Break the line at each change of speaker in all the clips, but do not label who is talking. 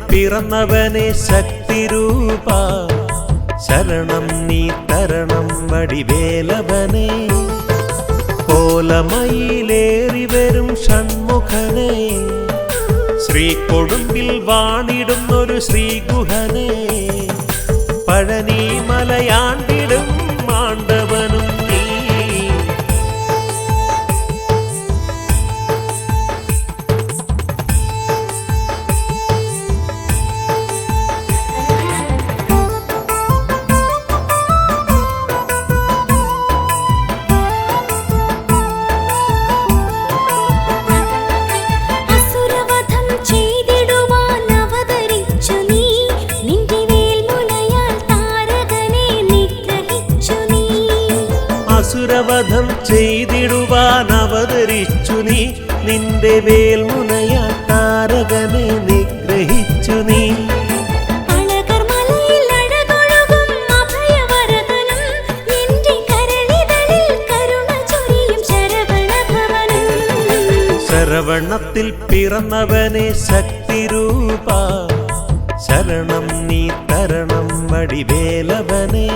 പിറന്നവനെ ശക്തിരൂപ ശരണം നീ തരണം വടിവേലവനെ കോലമയിലേറി വരും ഷൺമുഖനെ ശ്രീകൊടുമ്പിൽ വാണിടുന്നൊരു ശ്രീഗുഹനെ പഴനി മലയാണ്ടിടും മാണ്ടവനും നീ അസുരവധം ചെയ്തിടുവാൻ അവതരിച്ചു നീ നിന്റെ വേൽമുനയാൽ താരകനെ നിഗ്രഹിച്ചു നീ ശരവണത്തിൽ പിറന്നവനെ ശക്തിരൂപ ശരണം നീ തരണം വടിവേലവനെ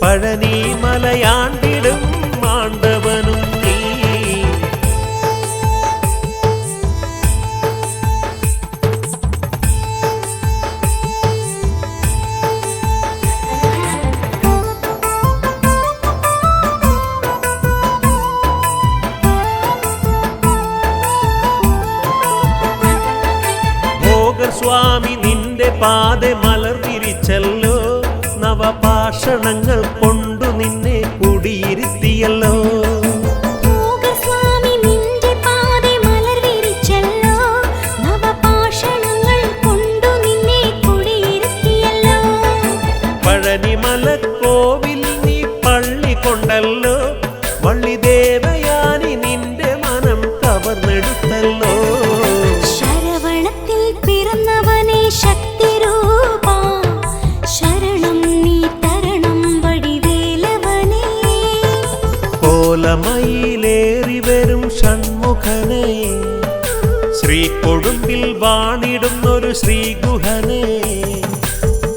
പഴനി മലയാണ്ടിടും മാണ്ടവനും നീ ഭോഗസ്വാമി നിന്റെ പാത മലർവിരിച്ചല്ലോ നവപാഷണങ്ങൾ കൊണ്ടു നിന്നെ കുടിയിരുത്തിയല്ലോ പഴനിമല കോവിൽ നീ പള്ളി കൊണ്ടല്ലോ വള്ളിദേവയാനി നിന്റെ മനം കവർന്നെടുത്തല്ലോ
ശരവണത്തിൽ പിറന്നവനെ ശക്തിരൂപ ശരണം നീ തരണം വടിവേലവനെ
കോലമയിലേറി വരും ഷൺമുഖനെ ശ്രീകൊടുമ്പിൽ വാണിടുന്നൊരു ശ്രീഗുഹനെ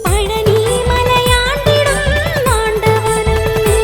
പഴനി മലയാണ്ടിടും മാണ്ടവനും നീ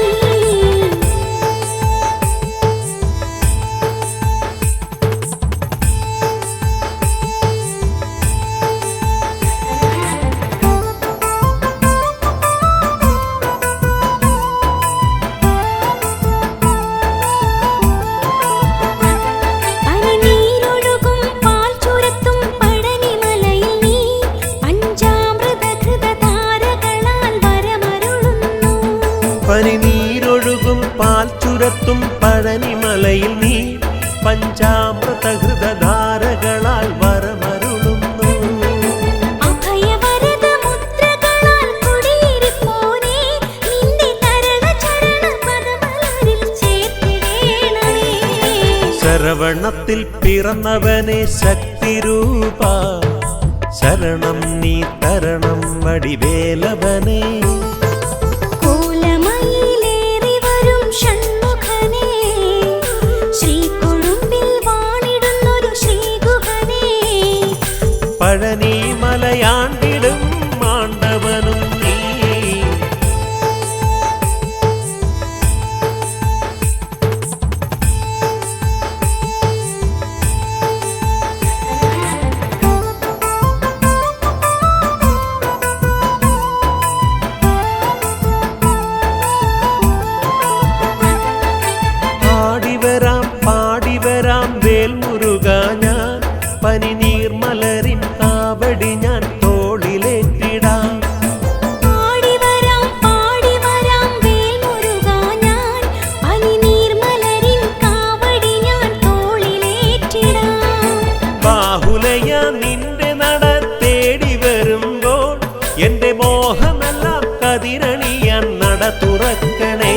പനിനീരൊഴുകും പാൽ ചുരത്തും പഴനിമലയിൽ നീ പഞ്ചാമൃതഹൃതധാരകളാൽ വരമരുളുന്നു ശരവണത്തിൽ പിറന്നവനെ ശക്തിരൂപ ശരണം നീ തരണം വടിവേലവനെ പഴനി മലയാണ്ടിടും മാണ്ടവനും നീ പാടിവരാം വേൽമുരുക ഞാൻ പനിനീർമലരിൻ കാവടി ഞാൻ തോളിലേറ്റിടാം
പാടിവരാം വേൽമുരുക ഞാൻ പനിനീർമലരിൻ കാവടി ഞാൻ തോളിലേറ്റിടാം
ബാഹുലയ നിന്റെ നട തേടി വരുമ്പോൾ എന്റെ മോഹമെല്ലാം കതിരണിയാൻ നട തുറക്കണേ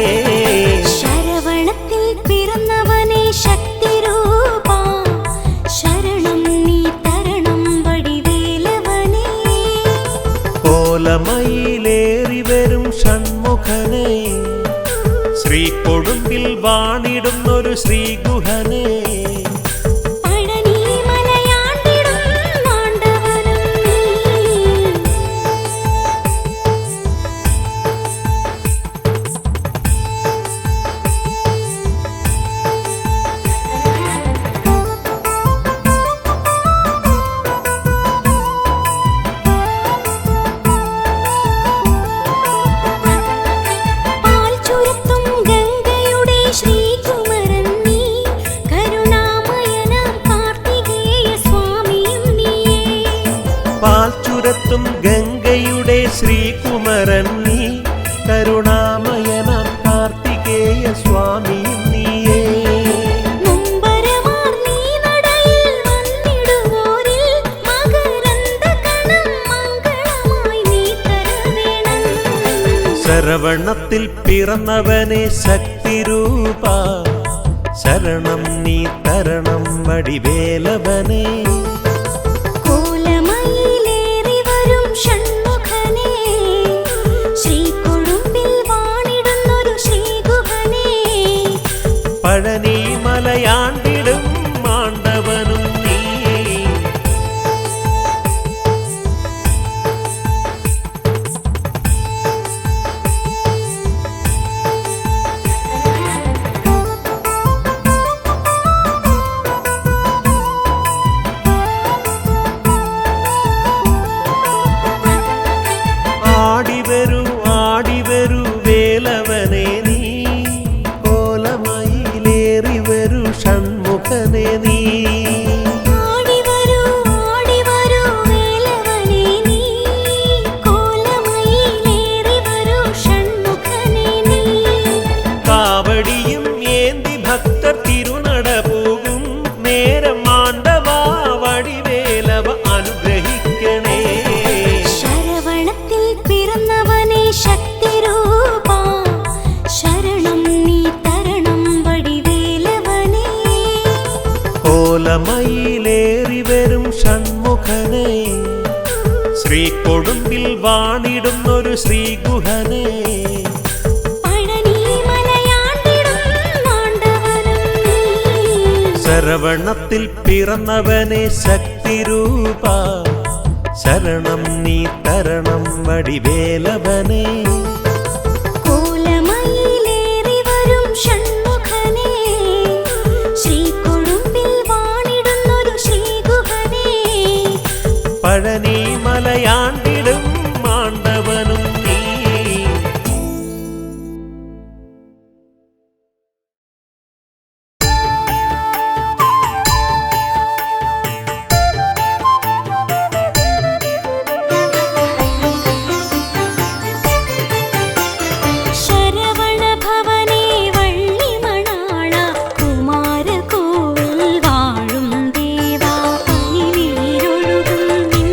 ശരവണത്തിൽ പിറന്നവനെ ശക്തിരൂപ ശരണം നീ തരണം വടിവേലവനെ
കോലമയിലേറി വരും ഷൺമുഖനെ ശ്രീകൊടുമ്പിൽ വാണിടുന്നൊരു ശ്രീഗുഹനേ പാൽച്ചുരത്തും ഗംഗയുടെ ശ്രീകുമരൻ നീ കരുണാമയനാം കാർത്തികേയ സ്വാമിയും നീയേ ശരവണത്തിൽ പിറന്നവനെ ശക്തിരൂപ ശരണം നീ തരണം വടിവേലവനേ പഴനി മലയാണ്ടിടും മാണ്ടവനും നീ ആടിവരൂ വേലവനെ നീ കോലമയിലേറി വരൂ ഷൺമുഖനെ നീ കാവടിയും ഏന്തി ഭക്തർ തിരുനട പോകും നേരം മാണ്ടവാ വടിവേലവ അനുഗ്രഹിക്കണേ
ശരവണത്തിൽ പിറന്നവനെ ശക്തിരൂപ ശരണം നീ തരണം വടിവേലവനേ
കോലമയിലേറി വരും ഷൺമുഖനെ ശ്രീകൊടുമ്പിൽ വാണിടുന്നൊരു ശ്രീഗുഹനെ ശരവണത്തിൽ പിറന്നവനെ ശക്തിരൂപ ശരണം നീ തരണം വടിവേലവനേ
കോലമയിലേറി വരും ഷൺമുഖനേ ശ്രീകൊടുമ്പിൽ വാണിടുന്നൊരു ശ്രീഗുഹനേ
പഴനി മലയാണ്ടിടും മാണ്ടവനും നീ
കുമാരകോവിൽ വാഴും ദേവാ പനിനീരൊഴുകും നിൻ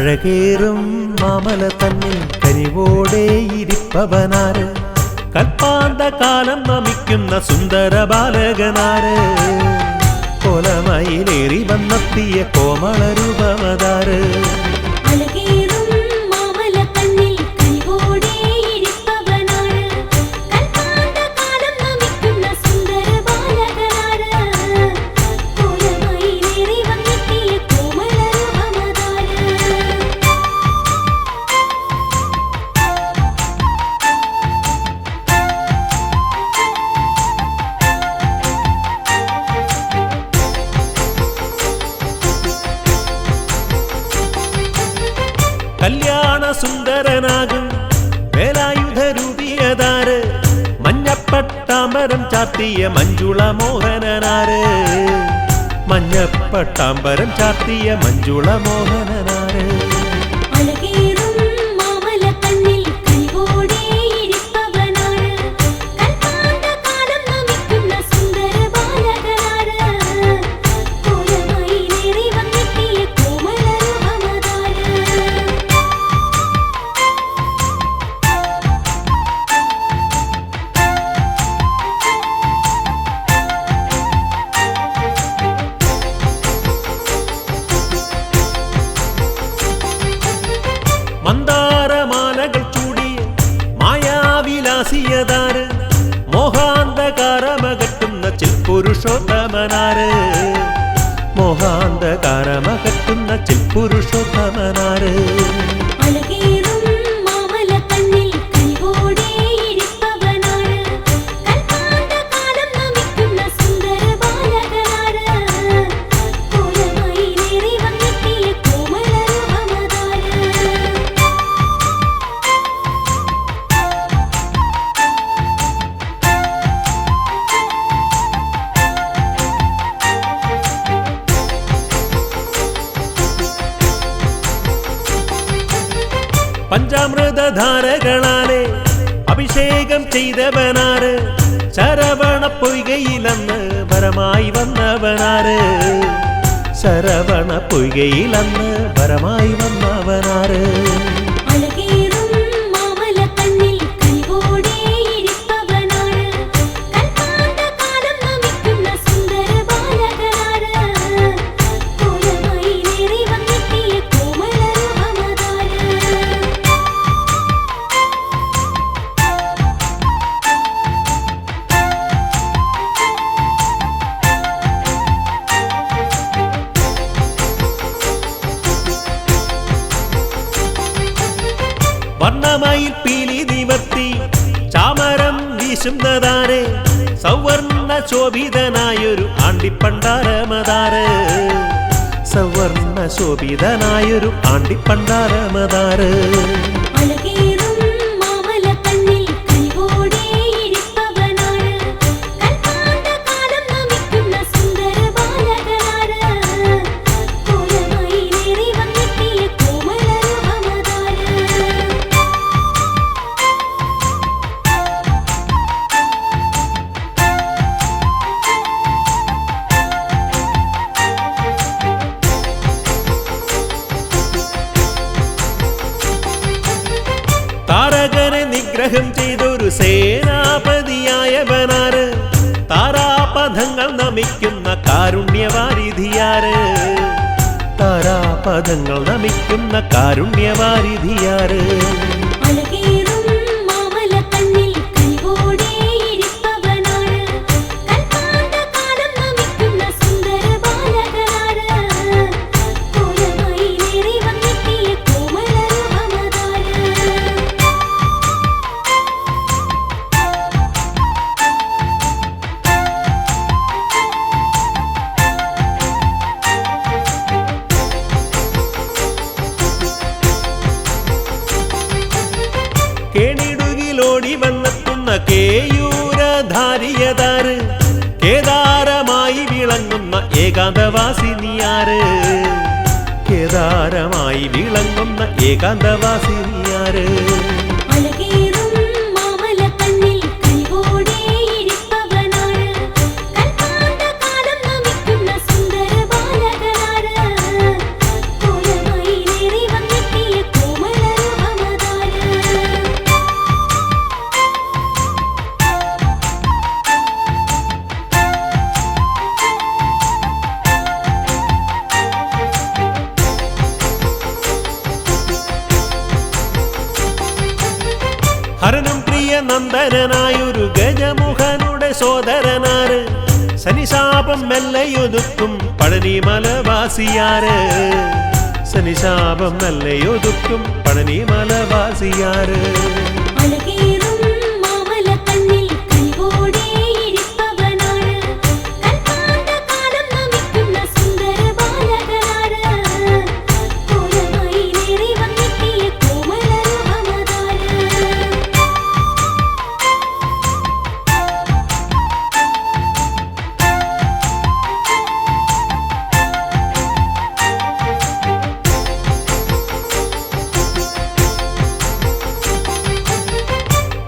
അഴകേറും മാമല തന്നിൽ കനിവോടെ ഇരിപ്പവനാര് കൽപ്പാന്ത കാലം നമിക്കുന്ന സുന്ദര ബാലകനാര് കോലമയിലേറി വന്നെത്തിയ കോമള രൂപമതാര്
അഴകേറും മാമലക്കണ്ണിൽ കനിവോടെ ഇരിപ്പവനാര് കൽപ്പാന്തകാലം നമിക്കുന്ന സുന്ദര ബാലകനാര് കോലമയിലേറി വന്നെത്തിയ കോമള രൂപമതാര്
കല്യാണ സുന്ദരനാകും വേലായുധ രൂപിയതാര് മഞ്ഞപ്പട്ടാമ്പരം ചാർത്തിയ മഞ്ജുള മോഹനനാര് മഞ്ഞപ്പട്ടാമ്പരം ചാർത്തിയ മഞ്ജുള മോഹനനാര്
അഴകേറും മാമലക്കണ്ണിൽ കനിവോടെ ഇരിപ്പവനാര് കൽപ്പാന്തകാലം നമിക്കുന്ന സുന്ദര ബാലകനാര് കോലമയിലേറി വന്നെത്തിയ കോമള രൂപമതാര്
മന്ദാരമാലകൾ ചൂടിയ മായാവിലാസിയതാര് മോഹാന്തകാരമകറ്റുന്ന ചിൽപുരുഷോത്തമനാര് മോഹാന്തകാരമകറ്റുന്ന ചിൽപുരുഷോത്തമനാര്
അഴകേറും മാമലക്കണ്ണിൽ കനിവോടെ ഇരിപ്പവനാര് കൽപ്പാന്തകാലം നമിക്കുന്ന സുന്ദര ബാലകനാര് കോലമയിലേറി വന്നെത്തിയ കോമള രൂപമതാര്
പഞ്ചാമൃതധാരകളാലെ അഭിഷേകം ചെയ്തവനാര് ശരവണ പൊയ്കയിലന്ന് വരമായി വന്നവനാര് ശരവണ പൊയ്കയിലന്ന് വരമായി വന്നവനാര്
അഴകേറും മാമലക്കണ്ണിൽ കനിവോടെ ഇരിപ്പവനാര് കൽപ്പാന്തകാലം നമിക്കുന്ന സുന്ദര ബാലകനാര് കോലമയിലേറി വന്നെത്തിയ കോമള രൂപമതാര്
വർണ്ണമയിൽ പീലി നിവർത്തി ചാമരം വീശുന്നതാര് സൗവർണ ശോഭിതനായൊരു ആണ്ടിപ്പണ്ടാരമതാര് സൗവർണ ശോഭിതനായൊരു ആണ്ടിപ്പണ്ടാരമതാര്
അഴകേറും മാമലക്കണ്ണിൽ കനിവോടെ ഇരിപ്പവനാര് കൽപ്പാന്തകാലം നമിക്കുന്ന സുന്ദര ബാലകനാര് കോലമയിലേറി വന്നെത്തിയ കോമള രൂപമതാര്
താരകനെ നിഗ്രഹം ചെയ്തൊരു സേനാപതിയായവനാര് താരാപഥങ്ങൾ നമിക്കുന്ന കാരുണ്യവാരിധിയാര് താരാപഥങ്ങൾ നമിക്കുന്ന കാരുണ്യവാരിധിയാര്
അഴകേറും മാമലക്കണ്ണിൽ കനിവോടെ ഇരിപ്പവനാര് കൽപ്പാന്തകാലം നമിക്കുന്ന സുന്ദര ബാലകനാര് കോലമയിലേറി വന്നെത്തിയ കോമള രൂപമതാര്
കേണിടുകിലോടി വന്നെത്തുന്ന കേയൂരധാരിയതാര് കേദാരമായി വിളങ്ങുന്ന ഏകാന്തവാസിനിയാര് കേദാരമായി വിളങ്ങുന്ന ഏകാന്തവാസിനിയാര്
അഴകേറും മാമലക്കണ്ണിൽ കനിവോടെ ഇരിപ്പവനാര് കൽപ്പാന്തകാലം നമിക്കുന്ന സുന്ദര ബാലകനാര് കോലമയിലേറി വന്നെത്തിയ
സൂര്യനന്ദനായൊരു ഗജമുഖനുടെ സോദരനാര് ശനിശാപം മെല്ലയൊതുക്കും പഴനിമലവാസിയാര് ശനിശാപം മെല്ലയൊതുക്കും പഴനിമലവാസിയാര്
അഴകേറും മാമലക്കണ്ണിൽ കനിവോടെ ഇരിപ്പവനാണ് കൽപ്പാന്തകാലം നമിക്കുന്ന സുന്ദര ബാലകനാണ് കോലമയിലേറി വന്നെത്തിയ കോമളരൂപമതാര്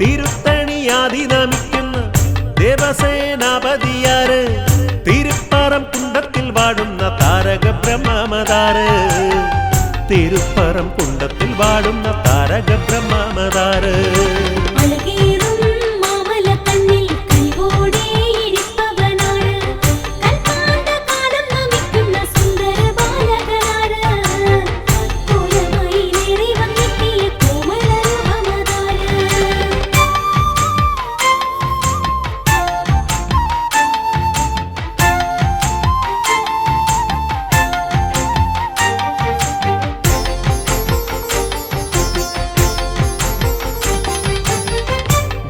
തിരുത്തണിയാതി നമിക്കുന്ന ദേവസേനാപതിയാര് തിരുപ്പറം കുണ്ടത്തിൽ വാടുന്ന താരക ബ്രഹ്മമതാര് തിരുപ്പറം കുണ്ടത്തിൽ വാടുന്ന താരക ബ്രഹ്മമതാര്
അഴകേറും മാമലക്കണ്ണിൽ കനിവോടെ ഇരിപ്പവനാണ് കൽപ്പാന്തകാലം നമിക്കുന്ന സുന്ദര ബാലകനാണ് കോലമയിലേറി വന്നെത്തിയ കോമളരൂപമതാര്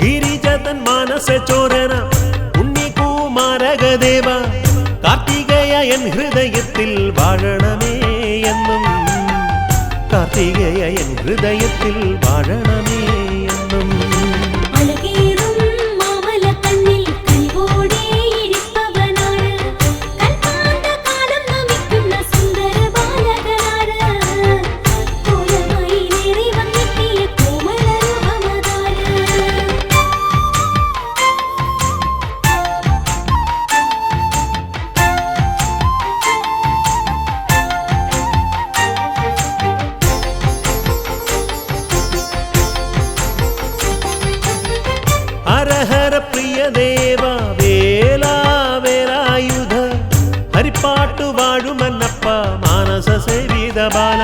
ഗിരിജതൻ മാനസ ചോരന ഉണ്ണികുമാരകദേവ കാർത്തികേയൻ ഹൃദയത്തിൽ വാഴണമേ എന്നും കാർത്തികേയൻ ഹൃദയത്തിൽ വാഴണമേ എന്നും
അഴകേറും മാമലക്കണ്ണിൽ കനിവോടെ ഇരിപ്പവനാണ് കൽപ്പാന്തകാലം നമിക്കുന്ന സുന്ദര ബാലകനാണ് കോലമയിലേറി വന്നെത്തിയ കോമളരൂപമതാര്
ഹരഹര പ്രിയ ദേവ വേലായുധ ഹരിപ്പാട്ടു വാഴുമന്നപ്പ മാനസ സേവിത ബാല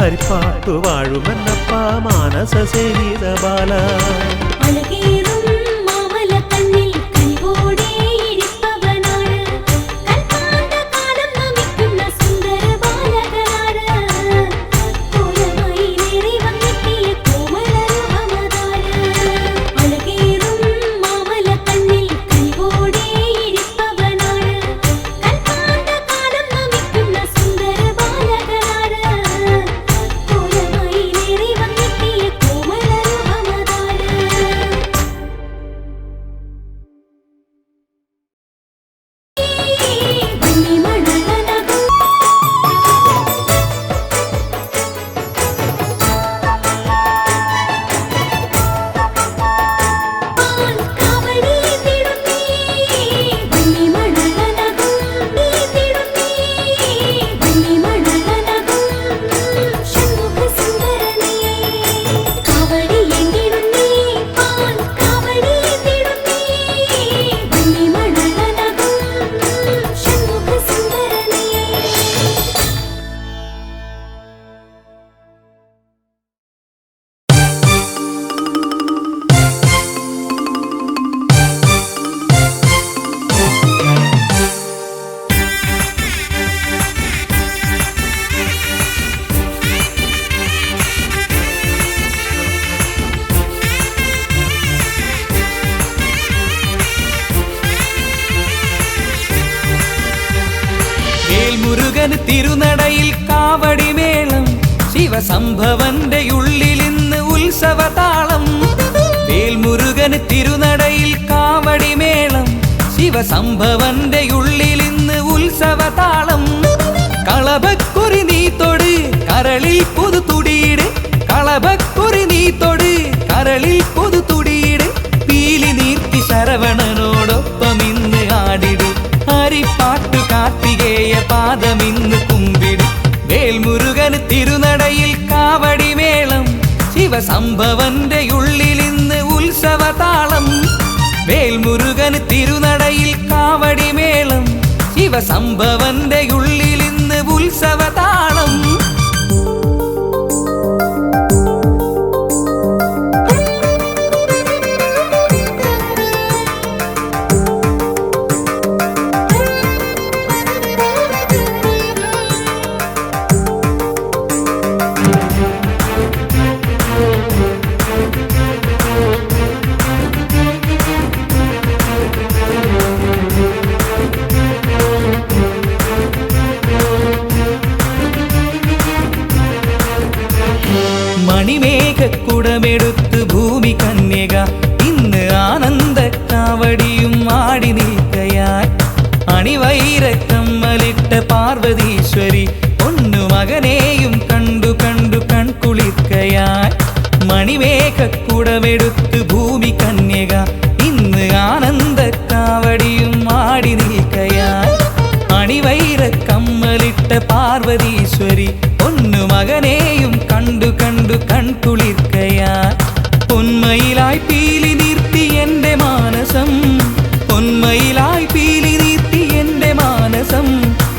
ഹരിപ്പാട്ടു വാഴുമന്നപ്പ മാനസ സേവിത ബാല
അഴകേറും മാമലക്കണ്ണിൽ കനിവോടെ ഇരിപ്പവനാണ് കൽപ്പാന്തകാലം നമിക്കുന്ന സുന്ദര ബാലകനാണ് കോലമയിലേറി വന്നെത്തിയ കോമളരൂപമതാര് അഴകേറും മാമലക്കണ്ണിൽ കനിവോടെ ഇരിപ്പവനാണ് കൽപ്പാന്തകാലം നമിക്കുന്ന സുന്ദര ബാലകനാണ് കോലമയിലേറി വന്നെത്തിയ കോമളരൂപമതാര് വന്നിമണലനകും കാവടിയിടുന്നേ വന്നിമണലനകും വന്നിമണലനകും ഷൺമുഖ സുന്ദരനേ കാവടിയിടുന്നേ കാവടിയിടുന്നേ വന്നിമണലനകും ഷൺമുഖ സുന്ദരനേ
വേൽമുരുകൻ തിരുനടയിൽ കാവടിമേളം ശിവസംഭവന്റെ ഉള്ളിൽ ഇന്ന് ഉത്സവതാളം വേൽമുരുകൻ തിരുനടയിൽ കാവടിമേളം ശിവസംഭവന്റെ ഉള്ളിൽ ഇന്ന് ഉത്സവതാളം കളഭക്കുറി നീ തൊട് കരളിൽ പുതു തുടിയിട് കളഭക്കുറി നീ തൊട് കരളിൽ പുതു തുടിയിട് പീലി നീർത്തി ശരവണനോടൊപ്പം ഇന്ന് ആടിട് ഹരിപ്പാട്ടു കാർത്തികേയ പാദമിന്ന് കുമ്പിട് വേൽമുരുകന് തിരുനടയിൽ കാവടിമേളം ശിവസംഭവന്റെ ഉള്ളിൽ ഇന്ന് ഉത്സവതാളം വേൽമുരുകന് തിരുനടയിൽ കാവടിമേളം ശിവസംഭവന്റെ ഉള്ളിൽ ഇന്ന് ഉത്സവതാളം ഇന്ന് ആനന്ദ കാവടിയും ആടി നിൽക്കയായി അണിവൈരക്കമ്മലിട്ട പാർവതീശ്വരി ഒന്നു മകനെയും കണ്ടു കണ്ടു കൺകുളിർക്കയായി മണിമേഘക്കുടമെടുത്ത് ഭൂമി കന്യക ഇന്ന് ആനന്ദ കാവടിയും ആടി നിൽക്കയായി അണിവൈരക്കമ്മലിട്ട പാർവതീശ്വരി ഒന്നു മകനെയും കണ്ടു കണ്ടു കൺകുളിർക്കയായി പൊന്മയിലായി പീലി നിർത്തി എൻ്റെ മാനസം പൊന്മയിലായി പീലി നിർത്തി എൻ്റെ മാനസം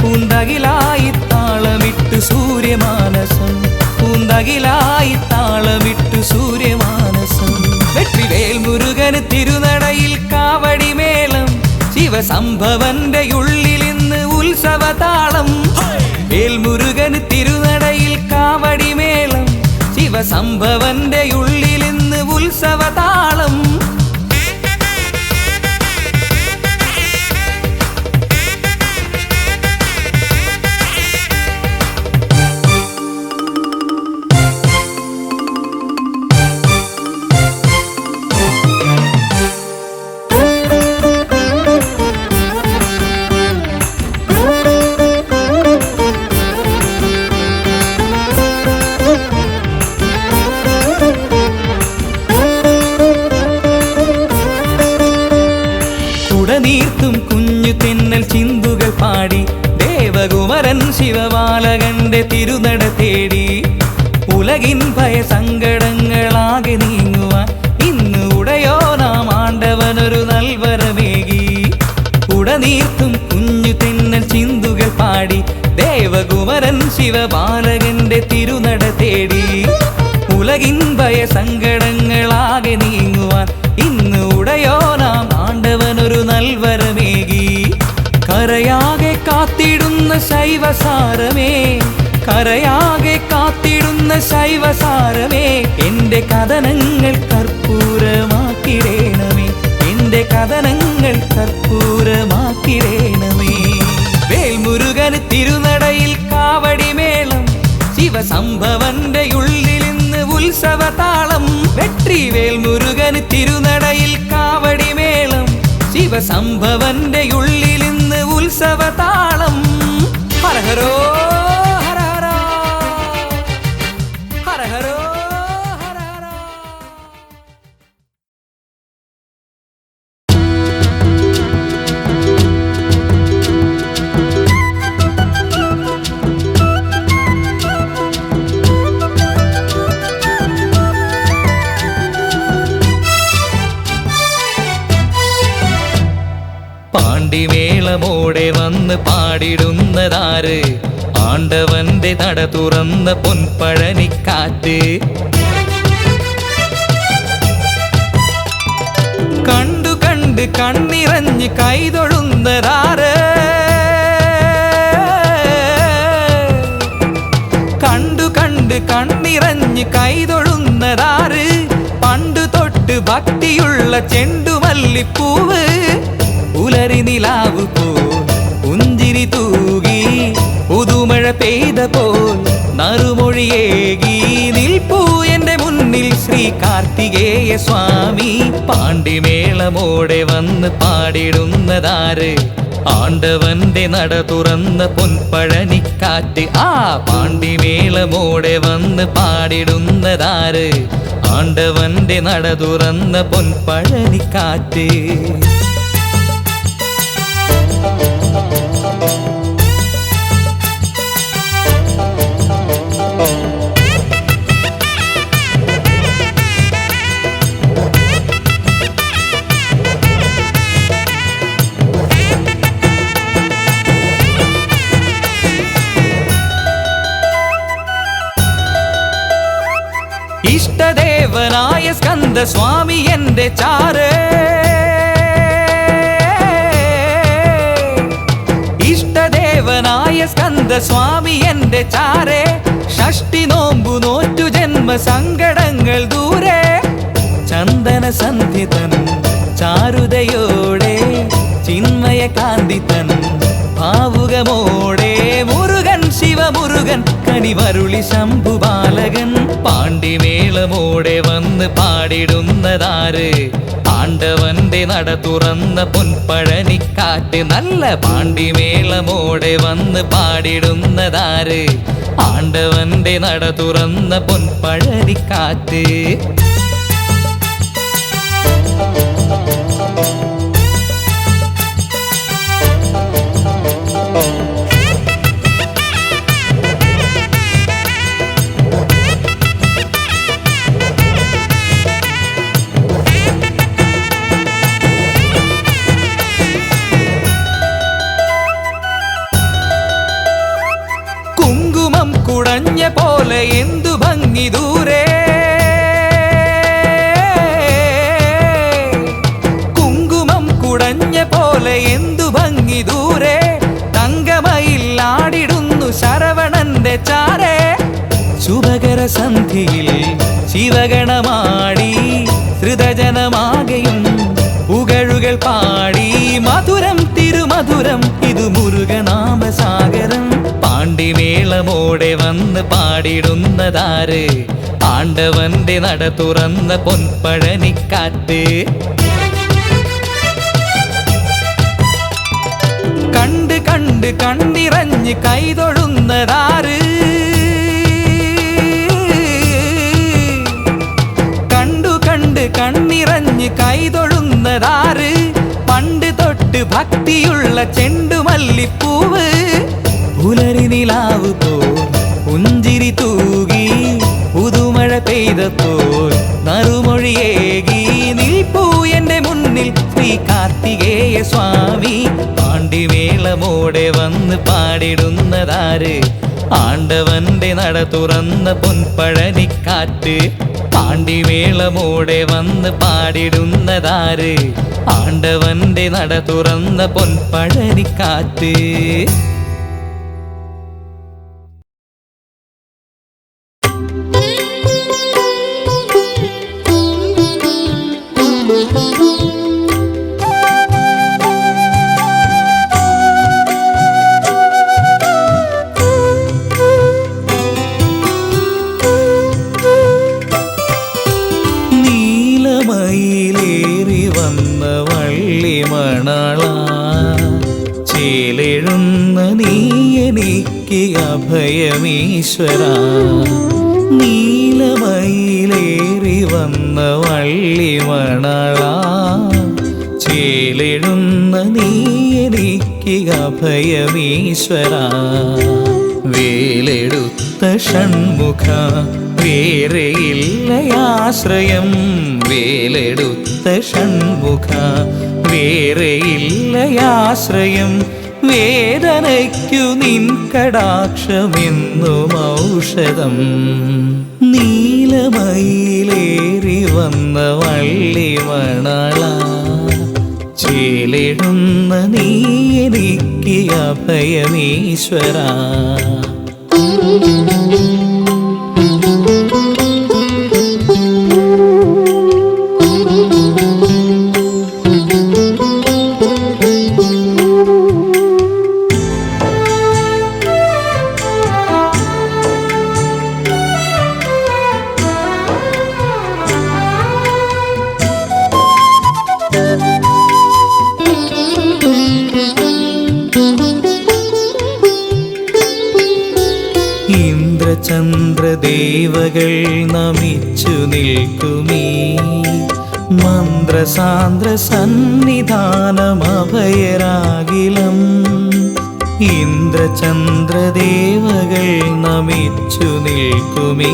പൂന്തകിലായി താളമിട്ടു സൂര്യമാനസം പൂന്തകിലായി താളമിട്ടു സൂര്യമാനസം വെற்றிവേൽ മുരുകന് തിരുനടയിൽ കാവടി മേളം ശിവസംഭവന്റെ ഉള്ളിൽ ഇന്ന് ഉത്സവതാളം വേൽമുരുകന് തിരുനടയിൽ കാവടി മേളം ശിവസംഭവന്റെ ഉള്ളിൽ ഇന്ന് ഉത്സവതാളം നീർത്തും കുഞ്ഞു തെന്നൽ ചിന്തുകൾ പാടി ദേവകുമരൻ ശിവബാലകന്റെ തിരുനട തേടി ഉലകിൻ ഭയസങ്കടങ്ങളാകെ നീങ്ങുവാൻ ഇന്ന് ഉടയോ നാം ആണ്ടവനൊരു നൽവരമേകി ഉടനീർത്തും കുഞ്ഞു തെന്നൽ ചിന്തുകൾ പാടി ദേവകുമരൻ ശിവബാലകന്റെ തിരുനട തേടി ഉലകിൻ ഭയസങ്കടങ്ങളാകെ നീങ്ങുവാൻ ഇന്ന് ഉടയോ നാം ആണ്ടവനൊരു നൽവരമേകി കരയാകെ കാത്തിടുന്ന ശൈവസാരമേ കരയാകെ കാത്തിടുന്ന ശൈവസാരമേ എൻ്റെ കഥനങ്ങൾ കർപ്പൂരമാക്കിടേണമേ എൻ്റെ കഥനങ്ങൾ കർപ്പൂരമാക്കിടേണമേ വേൽമുരുകന് തിരുനടയിൽ കാവടി മേളം ശിവസംഭവന്റെ ഉള്ളിൽ ഇന്ന് ഉത്സവതാളം വെற்றிവേൽ മുരുകന് തിരുനടയിൽ കാവടി മേളം ശിവസംഭവന്റെ ഉള്ളിൽ ഇന്ന് ഉത്സവതാളം ഹരഹരോ ഹരഹരോ ഹരഹരോ ഹരഹരോ പാണ്ടിമേളമോടെ വന്ന് പാടിടുന്നതാര് ആണ്ടവന്റെ നട തുറന്ന പൊൻപഴനിക്കാറ്റ് കണ്ടു കണ്ട് കണ്ണിറഞ്ഞ് കൈതൊഴുന്നതാര് കണ്ടു കണ്ട് കണ്ണിറഞ്ഞ് കൈതൊഴുന്നതാര് പണ്ടു തൊട്ട് ഭക്തിയുള്ള ചെണ്ടുമല്ലിപ്പൂവ് ഉലരി നിലാവ് പോൽ പുഞ്ചിരി തൂകി പുതുമഴ പെയ്ത പോൽ നറുമൊഴിയേകി നിൽപ്പൂ എന്റെ മുന്നിൽ ശ്രീ കാർത്തികേയ സ്വാമി പാണ്ടിമേളമോടെ വന്ന് പാടിടുന്നതാര് ആണ്ടവന്റെ നട തുറന്ന പൊൻപഴനിക്കാറ്റ് ആ പാണ്ടിമേളമോടെ വന്ന് പാടിടുന്നതാര് ആണ്ടവന്റെ നട തുറന്ന പൊൻപഴനിക്കാറ്റ് ഇഷ്ടദേവനായ സ്കന്ദ സ്വാമി എന്റെ ചാരേ ഇഷ്ടദേവനായ സ്കന്ദ സ്വാമി എന്റെ ചാരേ ഷഷ്ടി നോമ്പു നോറ്റു ജന്മ സങ്കടങ്ങൾ ദൂരെ ചന്ദന സന്ധിതൻ ചാരുതയോടെ ചിന്മയ കാന്തിതൻ ഭാവുകമോടെ മുരുകൻ ശിവ മുരുകൻ കനിവരുളി ശംഭുബാലകൻ പാണ്ടിമേളമോടെ വന്ന് പാടിടുന്നതാര് ആണ്ടവന്റെ നട തുറന്ന പൊൻപഴനിക്കാറ്റ് നല്ല പാണ്ടിമേളമോടെ വന്ന് പാടിടുന്നതാര് ആണ്ടവന്റെ നട തുറന്ന പൊൻപഴനിക്കാറ്റ് കുടഞ്ഞ പോലെ എന്തു ഭംഗി ദൂരെ കുങ്കുമം കുടഞ്ഞ പോലെ എന്തു ഭംഗി ദൂരെ തങ്കമയിലാടിടുന്നു ശരവണന്റെ ചാരേ ശുഭകര സന്ധിയിൽ ശിവഗണമാടി ശ്രുതജനമാകയും പുകഴുകൾ പാടി മധുരം തിരുമധുരം ഇതു മുരുകനാമസാഗരം പാണ്ടിമേളമോടെ വന്ന് പാടിടുന്നതാര് ആണ്ടവന്റെ നട തുറന്ന പൊൻപഴനിക്കാറ്റ് കണ്ട് കണ്ട് കണ്ണിറഞ്ഞ് കൈതൊഴുന്നതാര് കണ്ടു കണ്ട് കണ്ണിറഞ്ഞ് കൈതൊഴുന്നതാര് പണ്ട് തൊട്ട് ഭക്തിയുള്ള ചെണ്ടുമല്ലിപ്പൂവ് പുലരി നിലാവ് പോൽ പുഞ്ചിരി തൂകി പുതുമഴ പെയ്തപ്പോൾ നറുമൊഴിയേകി നിൽപ്പൂ എന്റെ മുന്നിൽ ശ്രീ കാർത്തികേയ സ്വാമി പാണ്ടിമേളമോടെ വന്ന് പാടിടുന്നതാര് ആണ്ടവന്റെ നട തുറന്ന പൊൻപഴനിക്കാറ്റ് പാണ്ടിമേളമോടെ വന്ന് പാടിടുന്നതാര് ആണ്ടവന്റെ നട തുറന്ന പൊൻപഴനിക്കാറ്റ്
നീലമയിലേറി വന്ന വള്ളിമണള ചേലെഴുന്ന നീ എനിക്ക് അഭയമീശ്വര നീലമയിലേറി വന്ന വള്ളിമണള ചേലെഴുന്ന നീ എനിക്ക് അഭയമീശ്വര വേലെടുത്ത ഷൺമുഖ വേറെയില്ലയാശ്രയം വേലെടുത്ത ഷൺമുഖ വേറെയില്ലയാശ്രയം വേദനയ്ക്കു നിൻ കടാക്ഷമെന്നും ഔഷധം നീലമയിലേറി വന്ന വള്ളിമണള ചേലിടുന്ന നീ എനിക്ക് അഭയമീശ്വര ചന്ദ്രദേവകൾ നമിച്ചു നിൽക്കുമീ മന്ത്രസാന്ദ്ര സന്നിധാനമഭയരാകിലം ഇന്ദ്രചന്ദ്രദേവകൾ നമിച്ചു നിൽക്കുമീ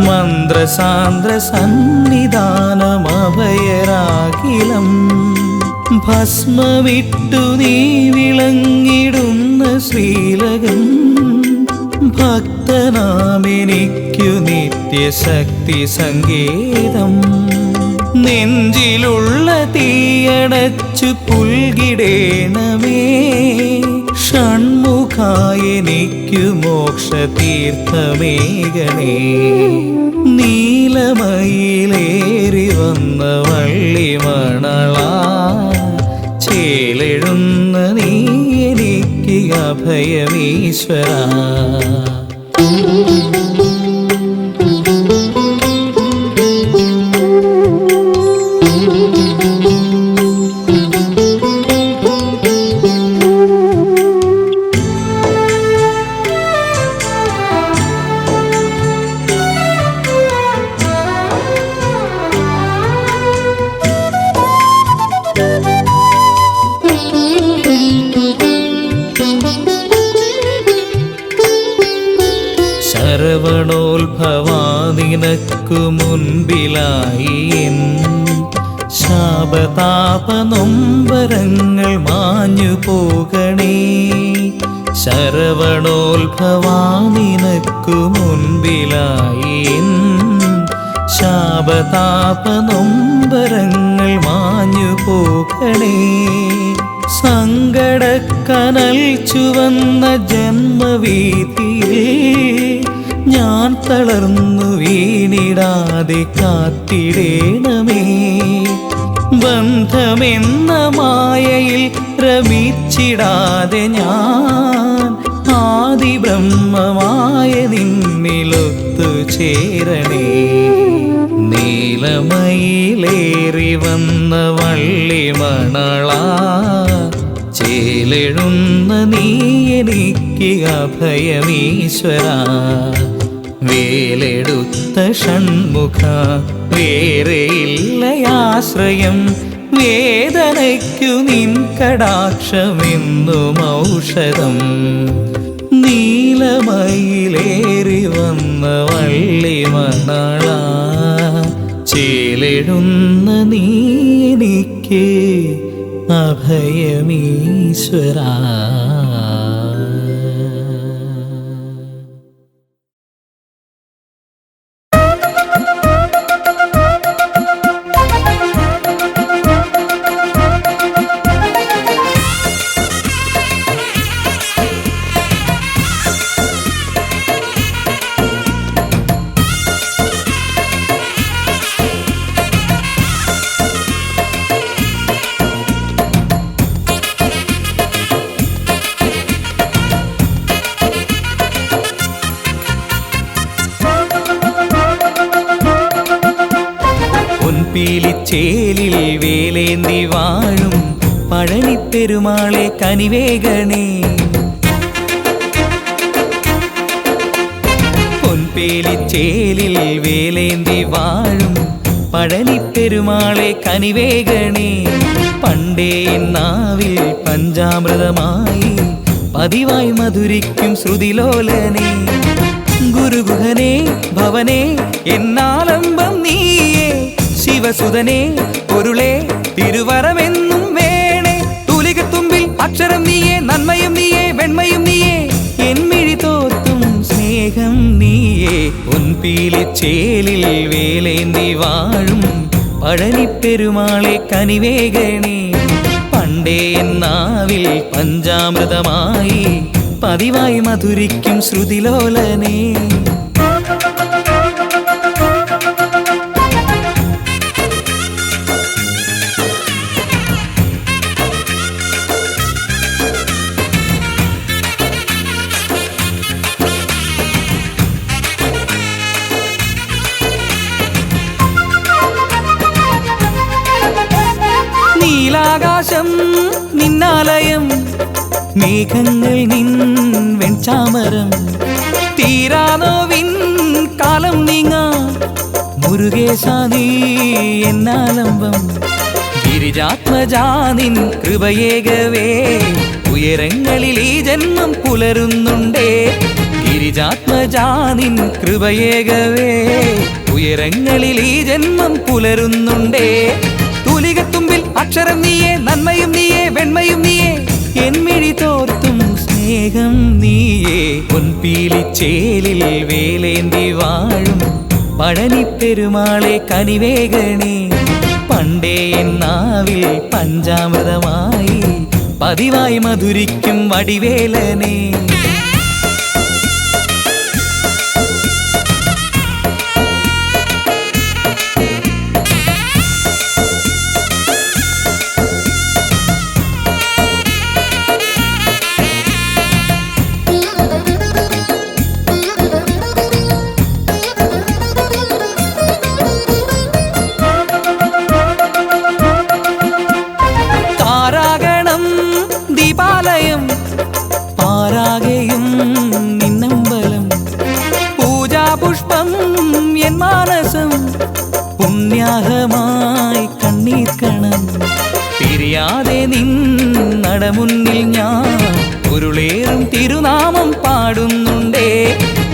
മന്ത്രസാന്ദ്ര സന്നിധാനമഭയരാകിലം ഭസ്മവിട്ടു നീ വിളങ്ങിടുന്ന ശ്രീലകം ഭക്തനാമെനിക്കു നിത്യശക്തി സങ്കേതം നെഞ്ചിലുള്ള തീയടച്ചു പുൽകിടേണമേ ഷൺമുഖായെനിക്കു മോക്ഷതീർത്ഥമേകണേ നീലമയിലേറി വന്ന വള്ളിമണള ചേലെഴുന്ന നീ എനിക്ക് അഭയ അഭയമീശ്വര. ശരവണോത്ഭവാ നിനക്കു മുൻപിലായി എൻ ശാപതാപനൊമ്പരങ്ങൾ മാഞ്ഞു പോകണേ. ശരവണോത്ഭവാ നിനക്കു മുൻപിലായി എൻ ശാപതാപനൊമ്പരങ്ങൾ മാഞ്ഞു പോകണേ. സങ്കടക്കനൽ ചുവന്ന ജന്മവീതിയിൽ ഞാൻ തളർന്നു വീണിടാതെ കാത്തിടേണമേ. ബന്ധമെന്ന മായയിൽ രമിച്ചിടാതെ ഞാൻ ആദിബ്രഹ്മമായ നിന്നിലൊത്തു ചേരണേ. നീലമയിലേറി വന്ന വള്ളിമണള ചേലെഴുന്ന നീ എനിക്ക് അഭയമീശ്വര. വേലെടുത്ത ഷൺമുഖ വേറെയില്ലയാശ്രയം. വേദനയ്ക്കു നിൻ കടാക്ഷമെന്നും ഔഷധം. നീലമയിലേറി വന്ന വള്ളിമണള ചേലെഴുന്ന നീ എനിക്ക് അഭയമീശ്വര. ചേലിൽ വേലേന്തി വാഴും പഴനിപ്പെരുമാളെ കനിവേഗണേ. പൊൻപേലിച്ചേലിൽ വേലേന്തി വാഴും പഴനിപ്പെരുമാളെ കനിവേഗണേ. പണ്ടേ നാവിൽ പഞ്ചാമൃതമായി പതിവായി മധുരിക്കും ശ്രുതിലോലനെ. ഗുരുഗുഹനെ ഭവനെ എന്നാലംബം നീയേ. ശിവസുതനെ പൊരുളെ തിരുവരമെന്നും വേണേ. തൂലികത്തുമ്പിൽ അക്ഷരം നീയേ, നന്മയും നീയേ, വെണ്മയും നീയേ, എന്മിഴി തോർത്തും സ്നേഹം നീയേ. പൊൻപീലിച്ചേലിൽ വേലേന്തി വാഴും പഴനിപ്പെരുമാളെ കനിവേഗണേ. പണ്ടേ നാവിൽ പഞ്ചാമൃതമായി പതിവായി മധുരിക്കും ശ്രുതിലോലനെ. നീലാകാശം നിന്നാലയം, മേഘങ്ങൾ നിൻ വെൺചാമരം. തീരാനോവിൻ കാലം നീങ്ങാ മുരുകേശ നീ എന്നാലംബം. ഗിരിജാത്മജാനിൻ കൃപയേകവേ ഉയരങ്ങളിൽ ഈ ജന്മം പുലരുന്നുണ്ടേ. ഗിരിജാത്മജാനിൻ കൃപയേകവേ ഉയരങ്ങളിൽ ഈ ജന്മം പുലരുന്നുണ്ടേ. തൂലികത്തുമ്പിൽ അക്ഷരം നീയേ, നന്മയും നീയേ, വെണ്മയും നീയേ, എന്മിഴി തോർത്തും സ്നേഹം നീയേ. പൊൻപീലിച്ചേലിൽ വേലേന്തി വാഴും പഴനിപ്പെരുമാളെ കനിവേഗണേ. പണ്ടേ നാവിൽ പഞ്ചാമൃതമായി പതിവായി മധുരിക്കും വടിവേലനെ. നിൻ നടമുന്നിൽ ഞാൻ പൊരുളേറും തിരുനാമം പാടുന്നുണ്ടേ.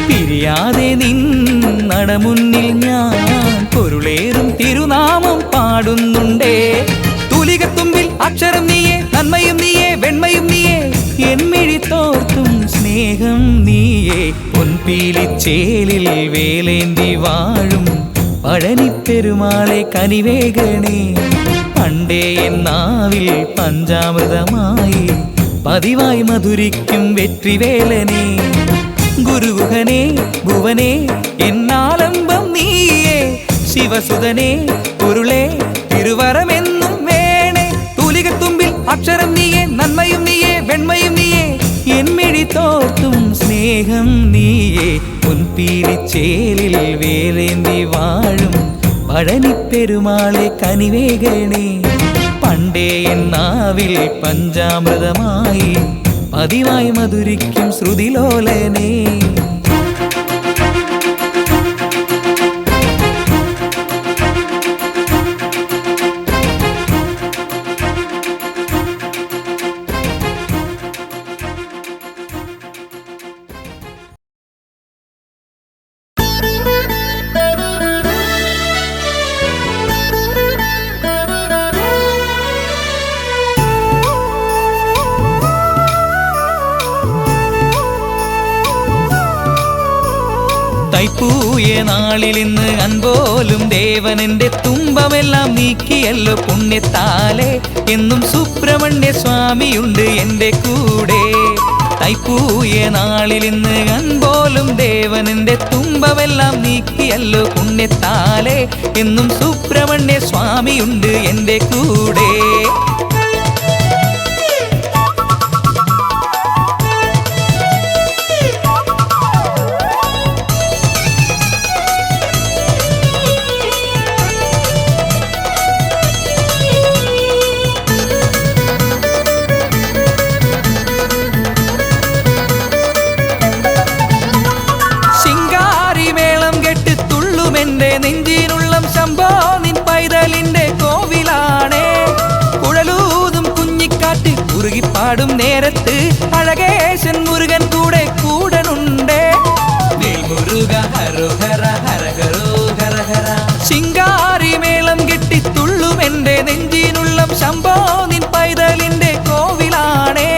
പിരിയാതെ നിൻ നടമുന്നിൽ ഞാൻ പൊരുളേറും തിരുനാമം പാടുന്നുണ്ടേ. തൂലികത്തുമ്പിൽ അക്ഷരം നീയേ, നന്മയും നീയേ, വെണ്മയും നീയേ, എന്മിഴി തോർത്തും സ്നേഹം നീയേ. പൊൻപീലിച്ചേലിൽ വേലേന്തി വാഴും പഴനിപ്പെരുമാളെ കനിവേഗണേ. പണ്ടേ എന്നാവിൽ പഞ്ചാമൃതമായി പതിവായി മധുരിക്കും വെற்றிവേലനെ. ഗുരുഗുഹനെ ഭുവനെ എന്നാലംബം നീയേ. ശിവസുതനെ പൊരുളെ തിരുവരമെന്നും വേണേ. തൂലികത്തുമ്പിൽ അക്ഷരം നീയേ, നന്മയും നീയേ, വെണ്മയും നീയേ, എന്മിഴി തോർത്തും സ്നേഹം നീയേ. പൊൻപീലിച്ചേലിൽ വേലേന്തി വാഴും പഴനിപ്പെരുമാളെ കനിവേഗണേ. പണ്ടേ എന്നാവിൽ പഞ്ചാമൃതമായി പതിവായി മധുരിക്കും ശ്രുതിലോലനെ. തൈപ്പൂയ നാളിലിന്ന് അൻപോലും ദേവനെന്റെ തുമ്പമെല്ലാം നീക്കിയല്ലോ പുണ്യത്താലെ. എന്നും സുബ്രഹ്മണ്യ സ്വാമിയുണ്ട് എൻ്റെ കൂടെ. തൈപ്പൂയ നാളിലിന്ന് അൻപോലും ദേവനെന്റെ തുമ്പമെല്ലാം നീക്കിയല്ലോ പുണ്യത്താലെ. എന്നും സുബ്രഹ്മണ്യ സ്വാമിയുണ്ട് എൻ്റെ കൂടെ. നെഞ്ചിനുള്ളം ശംഭോ നിൻ പൈതലിന്റെ കോവിലാണേ. കുഴലൂതും കുഞ്ഞിക്കാറ്റ് കുറുകിപ്പാടും നേരത്ത് അഴകേശൻ മുരുകൻ കൂടെ കൂടനുണ്ടേ. മുരുക ഹരോഹര ഹരഹരോ ഹരഹര. ശിങ്കാരി മേളം കെട്ടി തുള്ളും എന്റെ നെഞ്ചിനുള്ളം ശംഭോ നിൻ പൈതലിന്റെ കോവിലാണേ.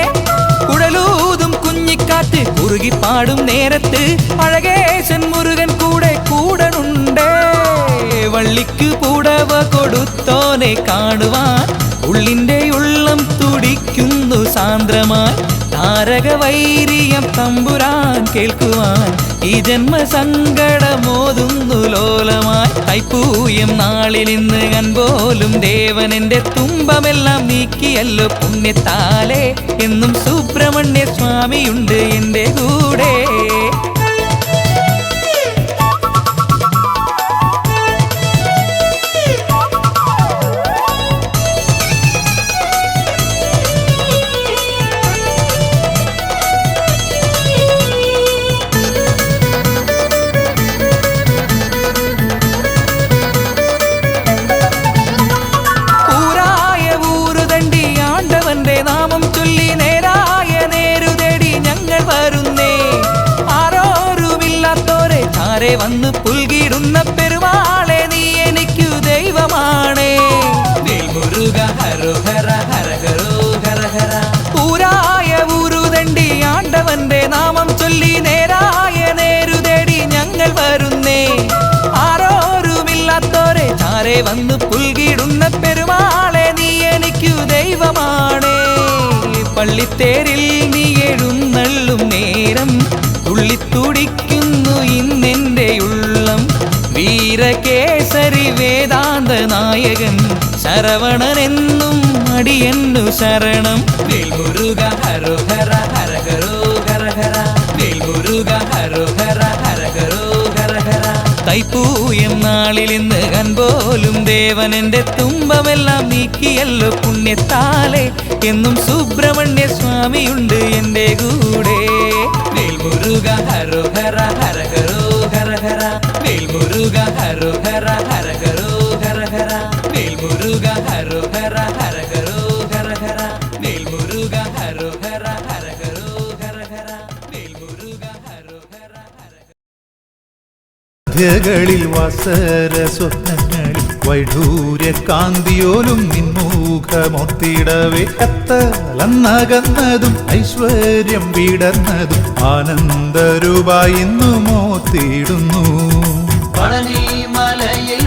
കുഴലൂതും കുഞ്ഞിക്കാറ്റ് കുറുകിപ്പാടും നേരത്ത് അഴകേശൻ മുരുകൻ കൂടെ കൂടനുണ്ടേ. വള്ളിക്ക് പൂടവ കൊടുത്തോനെ കാണുവാൻ ഉള്ളിൻ്റെ ഉള്ളം തുടിക്കുന്നു സാന്ദ്രമായി. താരകവൈരിയം തമ്പുരാൻ കേൾക്കുവാൻ ഈ ജന്മസങ്കടമോതുന്നു ലോലമായി. തൈപ്പൂയം നാളിലിന്ന് അൻപോലും ദേവനെന്റെ തുമ്പമെല്ലാം നീക്കിയല്ലോ പുണ്യത്താലെ. എന്നും സുബ്രഹ്മണ്യ സ്വാമിയുണ്ട് എൻ്റെ കൂടെ. നാമം ചൊല്ലി നേരായ നേരുതേടി ഞങ്ങൾ വരുന്നേ. ആരോരുമില്ലാത്തോരെ ചാരെ വന്ന് പുൽകിടുന്ന പെരുമാളെ നീ എനിക്കു ദൈവമാണേ. മുരുക ഹരോഹര ഹരഹരോ ഹരഹര. ഊരായ ഊരുതണ്ടി ആണ്ടവന്റെ നാമം ചൊല്ലി നേരായ നേരുതേടി ഞങ്ങൾ വരുന്നേ. ആരോരുമില്ലാത്തോരെ ചാരെ വന്ന് പുൽകിടുന്ന പെരുമാളെ നീ എനിക്കു ദൈവമാണേ. പള്ളിത്തേരിൽ നീ എഴുന്നള്ളും നേരം തുള്ളിത്തുടിക്കുന്നു ഇന്നെൻ്റെ ഉള്ളം. വീരകേസരി വേദാന്ത നായകൻ ശരവണനെന്നും അടിയന്നു ശരണം. മുരുക ഹരോഹര ഹരഹരോ ഹരഹര. മുരുക ഹരോഹര ഹരഹരോ ഹരഹര. തൈപ്പൂയം നാളിലിന്ന് അൻപോലും ദേവനെന്റെ തുമ്പമെല്ലാം നീക്കിയല്ലോ പുണ്യത്താലെ. എന്നും സുബ്രഹ്മണ്യ സ്വാമിയുണ്ട് എൻ്റെ കൂടെ. മുരുക ഹരോഹര ഹരഹരോ ഹരഹര. മുരുക ഹരോഹര ഹരഹരോ ഹരഹര. മുരുക ഹരോഹര ഹരഹരോ ഹരഹര.
സന്ധ്യകളിൽ വാസര സ്വപ്നങ്ങളിൽ വൈഢൂര്യ കാന്തിയോലും നിൻമുഖമൊത്തിടവേ എത്തലന്നകന്നതും ഐശ്വര്യം വിടർന്നതും ആനന്ദരൂപായി ഇന്നു മോത്തിയിടുന്നു.
പഴനി മലയിൽ